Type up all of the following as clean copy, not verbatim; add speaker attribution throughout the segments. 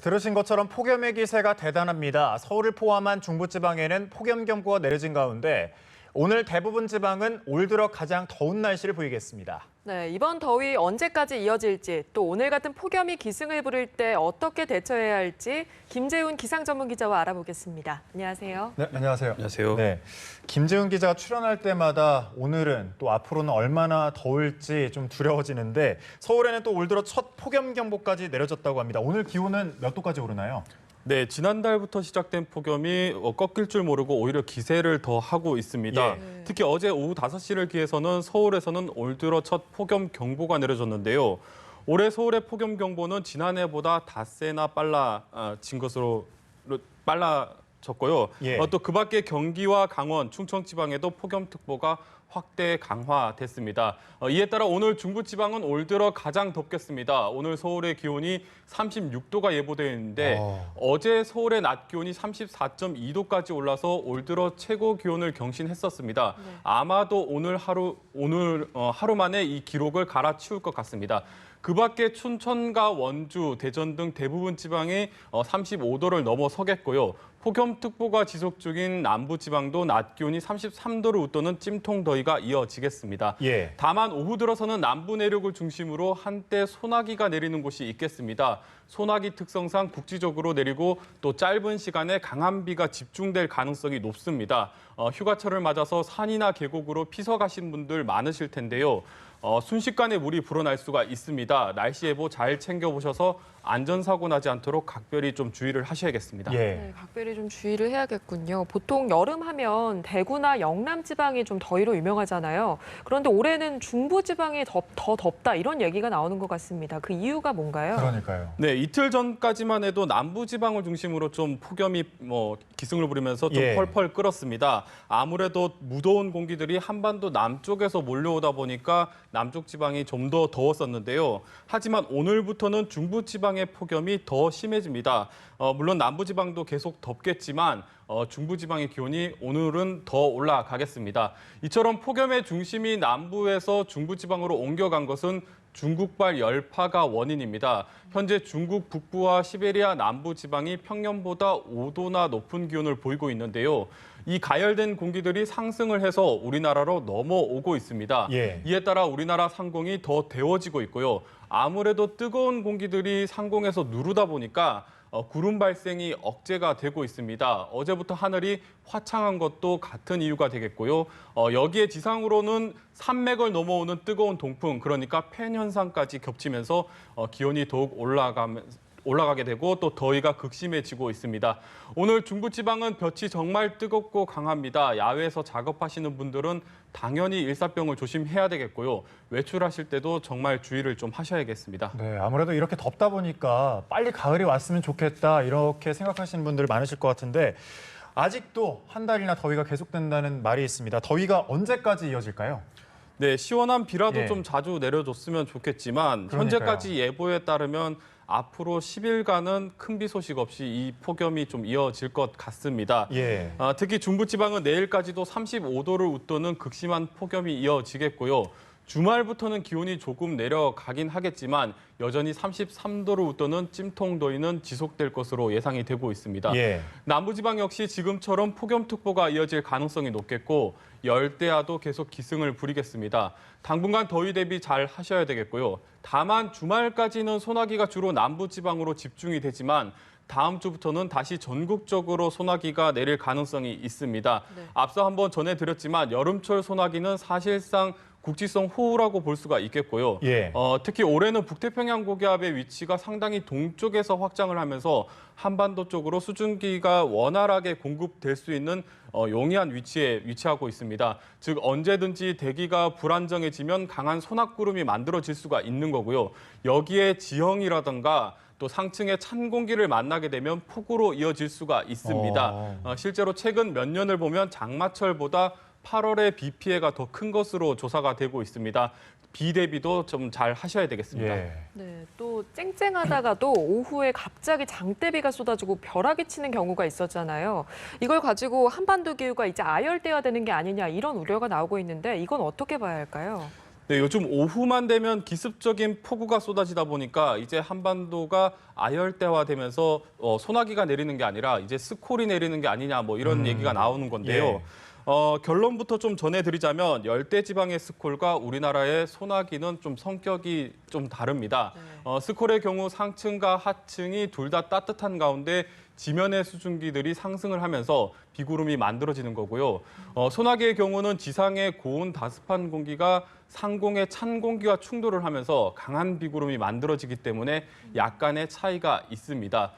Speaker 1: 들으신 것처럼 폭염의 기세가 대단합니다. 서울을 포함한 중부지방에는 폭염경보가 내려진 가운데 오늘 대부분 지방은 올 들어 가장 더운 날씨를 보이겠습니다.
Speaker 2: 네, 이번 더위 언제까지 이어질지 또 오늘 같은 폭염이 기승을 부릴 때 어떻게 대처해야 할지 김재훈 기상전문 기자와 알아보겠습니다. 안녕하세요.
Speaker 1: 네, 안녕하세요.
Speaker 3: 안녕하세요.
Speaker 1: 네, 김재훈 기자가 출연할 때마다 오늘은 또 앞으로는 얼마나 더울지 좀 두려워지는데 서울에는 또 올 들어 첫 폭염경보까지 내려졌다고 합니다. 오늘 기온은 몇 도까지 오르나요?
Speaker 3: 네, 지난달부터 시작된 폭염이 꺾일 줄 모르고 오히려 기세를 더 하고 있습니다.
Speaker 1: 예.
Speaker 3: 특히 어제 오후 5시를 기해서는 서울에서는 올 들어 첫 폭염 경보가 내려졌는데요. 올해 서울의 폭염 경보는 지난해보다 닷새나 빨라진 것으로 빨라졌고요.
Speaker 1: 예.
Speaker 3: 또 그 밖에 경기와 강원, 충청 지방에도 폭염특보가 확대 강화됐습니다. 이에 따라 오늘 중부지방은 올 들어 가장 덥겠습니다. 오늘 서울의 기온이 36도가 예보되어 있는데 어제 서울의 낮 기온이 34.2도까지 올라서 올 들어 최고 기온을 경신했었습니다.
Speaker 2: 네.
Speaker 3: 아마도 오늘 하루 만에 이 기록을 갈아치울 것 같습니다. 그 밖에 춘천과 원주, 대전 등 대부분 지방이 35도를 넘어서겠고요. 폭염특보가 지속 중인 남부지방도 낮 기온이 33도를 웃도는 찜통더위가 이어지겠습니다.
Speaker 1: 예.
Speaker 3: 다만 오후 들어서는 남부 내륙을 중심으로 한때 소나기가 내리는 곳이 있겠습니다. 소나기 특성상 국지적으로 내리고 또 짧은 시간에 강한 비가 집중될 가능성이 높습니다. 휴가철을 맞아서 산이나 계곡으로 피서 가신 분들 많으실 텐데요. 순식간에 물이 불어날 수가 있습니다. 날씨 예보 잘 챙겨보셔서 안전사고 나지 않도록 각별히 좀 주의를 하셔야겠습니다.
Speaker 1: 예.
Speaker 2: 네, 각별히 좀 주의를 해야겠군요. 보통 여름 하면 대구나 영남 지방이 좀 더위로 유명하잖아요. 그런데 올해는 중부 지방이 더 덥다 이런 얘기가 나오는 것 같습니다. 그 이유가 뭔가요?
Speaker 1: 그러니까요.
Speaker 3: 네, 이틀 전까지만 해도 남부 지방을 중심으로 좀 폭염이 기승을 부리면서 좀
Speaker 1: 예.
Speaker 3: 펄펄 끓었습니다. 아무래도 무더운 공기들이 한반도 남쪽에서 몰려오다 보니까 남쪽 지방이 좀 더 더웠었는데요. 하지만 오늘부터는 중부 지방의 폭염이 더 심해집니다. 물론 남부 지방도 계속 덥겠지만 중부 지방의 기온이 오늘은 더 올라가겠습니다. 이처럼 폭염의 중심이 남부에서 중부 지방으로 옮겨간 것은 중국발 열파가 원인입니다. 현재 중국 북부와 시베리아 남부 지방이 평년보다 5도나 높은 기온을 보이고 있는데요. 이 가열된 공기들이 상승을 해서 우리나라로 넘어오고 있습니다.
Speaker 1: 예.
Speaker 3: 이에 따라 우리나라 상공이 더 데워지고 있고요. 아무래도 뜨거운 공기들이 상공에서 누르다 보니까 구름 발생이 억제가 되고 있습니다. 어제부터 하늘이 화창한 것도 같은 이유가 되겠고요. 여기에 지상으로는 산맥을 넘어오는 뜨거운 동풍, 그러니까 팬 현상까지 겹치면서 기온이 더욱 올라가게 되고 또 더위가 극심해지고 있습니다. 오늘 중부지방은 볕이 정말 뜨겁고 강합니다. 야외에서 작업하시는 분들은 당연히 일사병을 조심해야 되겠고요. 외출하실 때도 정말 주의를 좀 하셔야겠습니다.
Speaker 1: 네, 아무래도 이렇게 덥다 보니까 빨리 가을이 왔으면 좋겠다 이렇게 생각하시는 분들 많으실 것 같은데 아직도 한 달이나 더위가 계속된다는 말이 있습니다. 더위가 언제까지 이어질까요?
Speaker 3: 네, 시원한 비라도
Speaker 1: 예.
Speaker 3: 좀 자주 내려줬으면 좋겠지만
Speaker 1: 그러니까요.
Speaker 3: 현재까지 예보에 따르면 앞으로 10일간은 큰 비 소식 없이 이 폭염이 좀 이어질 것 같습니다.
Speaker 1: 예.
Speaker 3: 특히 중부지방은 내일까지도 35도를 웃도는 극심한 폭염이 이어지겠고요. 주말부터는 기온이 조금 내려가긴 하겠지만 여전히 33도를 웃도는 찜통더위는 지속될 것으로 예상이 되고 있습니다.
Speaker 1: 예.
Speaker 3: 남부지방 역시 지금처럼 폭염특보가 이어질 가능성이 높겠고 열대야도 계속 기승을 부리겠습니다. 당분간 더위 대비 잘 하셔야 되겠고요. 다만 주말까지는 소나기가 주로 남부지방으로 집중이 되지만 다음 주부터는 다시 전국적으로 소나기가 내릴 가능성이 있습니다.
Speaker 2: 네.
Speaker 3: 앞서 한번 전해드렸지만 여름철 소나기는 사실상 국지성 호우라고 볼 수가 있겠고요.
Speaker 1: 예.
Speaker 3: 특히 올해는 북태평양 고기압의 위치가 상당히 동쪽에서 확장을 하면서 한반도 쪽으로 수증기가 원활하게 공급될 수 있는 용이한 위치에 위치하고 있습니다. 즉 언제든지 대기가 불안정해지면 강한 소낙구름이 만들어질 수가 있는 거고요. 여기에 지형이라든가 또 상층의 찬 공기를 만나게 되면 폭우로 이어질 수가 있습니다. 실제로 최근 몇 년을 보면 장마철보다 8월에 비 피해가 더 큰 것으로 조사가 되고 있습니다. 비 대비도 좀 잘 하셔야 되겠습니다.
Speaker 1: 예.
Speaker 2: 네, 또 쨍쨍하다가도 오후에 갑자기 장대비가 쏟아지고 벼락이 치는 경우가 있었잖아요. 이걸 가지고 한반도 기후가 이제 아열대화되는 게 아니냐 이런 우려가 나오고 있는데 이건 어떻게 봐야 할까요?
Speaker 3: 네, 요즘 오후만 되면 기습적인 폭우가 쏟아지다 보니까 이제 한반도가 아열대화되면서 소나기가 내리는 게 아니라 이제 스콜이 내리는 게 아니냐 뭐 이런 얘기가 나오는 건데요.
Speaker 1: 예.
Speaker 3: 결론부터 좀 전해드리자면 열대지방의 스콜과 우리나라의 소나기는 좀 성격이 좀 다릅니다. 스콜의 경우 상층과 하층이 둘 다 따뜻한 가운데 지면의 수증기들이 상승을 하면서 비구름이 만들어지는 거고요. 소나기의 경우는 지상의 고온 다습한 공기가 상공의 찬 공기와 충돌을 하면서 강한 비구름이 만들어지기 때문에 약간의 차이가 있습니다.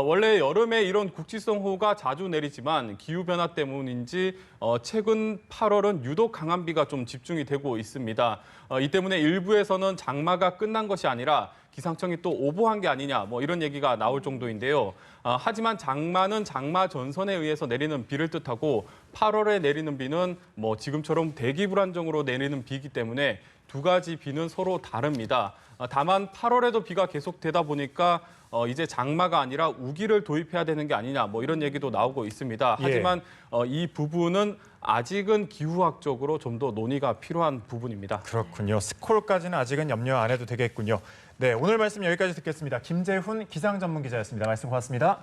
Speaker 3: 원래 여름에 이런 국지성 호우가 자주 내리지만 기후변화 때문인지 최근 8월은 유독 강한 비가 좀 집중이 되고 있습니다. 이 때문에 일부에서는 장마가 끝난 것이 아니라 기상청이 또 오보한 게 아니냐 뭐 이런 얘기가 나올 정도인데요. 하지만 장마는 장마 전선에 의해서 내리는 비를 뜻하고 8월에 내리는 비는 뭐 지금처럼 대기 불안정으로 내리는 비이기 때문에 두 가지 비는 서로 다릅니다. 다만 8월에도 비가 계속되다 보니까 이제 장마가 아니라 우기를 도입해야 되는 게 아니냐 뭐 이런 얘기도 나오고 있습니다. 하지만 이 부분은 아직은 기후학적으로 좀 더 논의가 필요한 부분입니다.
Speaker 1: 그렇군요. 스콜까지는 아직은 염려 안 해도 되겠군요. 네, 오늘 말씀 여기까지 듣겠습니다. 김재훈 기상전문기자였습니다. 말씀 고맙습니다.